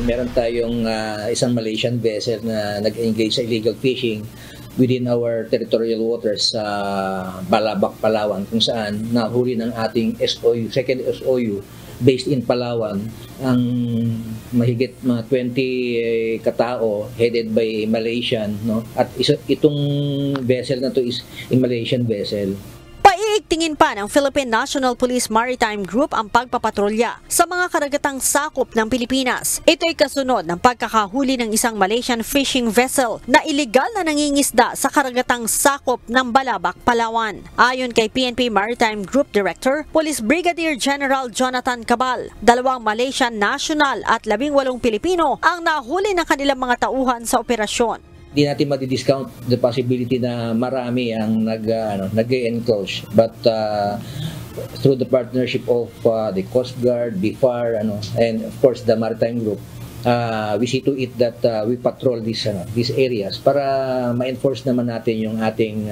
meron tayong isang Malaysian vessel na nag-engage sa illegal fishing within our territorial waters sa Balabac, Palawan, kung saan nahuli ng ating SOU, second SOU based in Palawan, ang mahigit mga 20 katao headed by Malaysian, no? At itong vessel na to is a Malaysian vessel. Paiigtingin pa ng Philippine National Police Maritime Group ang pagpapatrolya sa mga karagatang sakop ng Pilipinas. Ito ay kasunod ng pagkakahuli ng isang Malaysian fishing vessel na iligal na nangingisda sa karagatang sakop ng Balabac, Palawan. Ayon kay PNP Maritime Group Director, Police Brigadier General Jonathan Cabal, 2 Malaysian national at 18 Pilipino ang nahuli ng kanilang mga tauhan sa operasyon. Di natin madi-discount the possibility na marami ang nag-encroach, but through the partnership of the Coast Guard, BIFAR, and of course the Maritime Group, we see to it that we patrol these areas para ma-enforce naman natin yung ating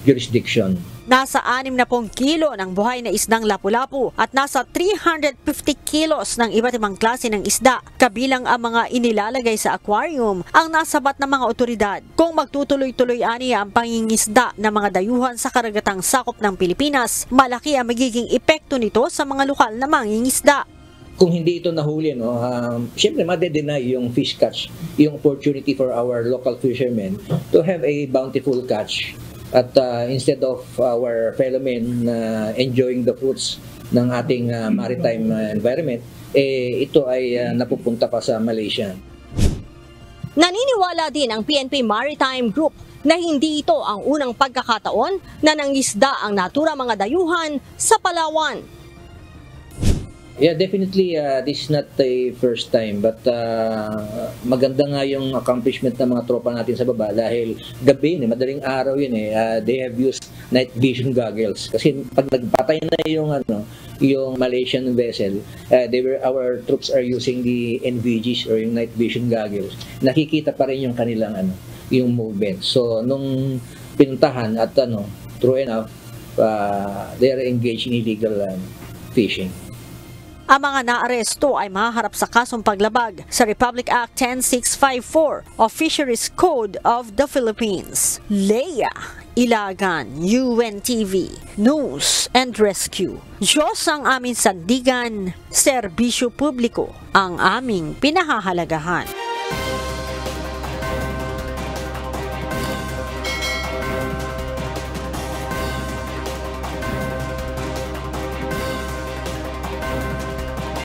jurisdiction. Nasa 60 kilo ng buhay na isdang lapu-lapu at nasa 350 kilos ng iba't ibang klase ng isda, kabilang ang mga inilalagay sa aquarium, ang nasabat ng mga otoridad. Kung magtutuloy-tuloy aniya ang pangingisda ng mga dayuhan sa karagatang sakop ng Pilipinas, malaki ang magiging epekto nito sa mga lokal na mangingisda. Kung hindi ito nahuli, siyempre made-deny yung fish catch, yung opportunity for our local fishermen to have a bountiful catch. At instead of our fellow men enjoying the fruits ng ating maritime environment, ito ay napupunta pa sa Malaysia. Naniniwala din ang PNP Maritime Group na hindi ito ang unang pagkakataon na nangisda ang naturang mga dayuhan sa Palawan. Yeah, definitely this is not the first time, but maganda nga yung accomplishment ng mga tropa natin sa baba dahil gabi madaling araw yun they have used night vision goggles kasi pag nagpatay na yung Malaysian vessel, our troops are using the NVGs or yung night vision goggles. Nakikita pa rin yung kanilang yung movement. So nung pinuntahan at true enough, they are engaged in illegal fishing. Ang mga naaresto ay mahaharap sa kasong paglabag sa Republic Act 10654 o Fisheries Code of the Philippines. Leia Ilagan, UNTV, News and Rescue. Diyos ang aming sandigan, serbisyo publiko ang aming pinahahalagahan.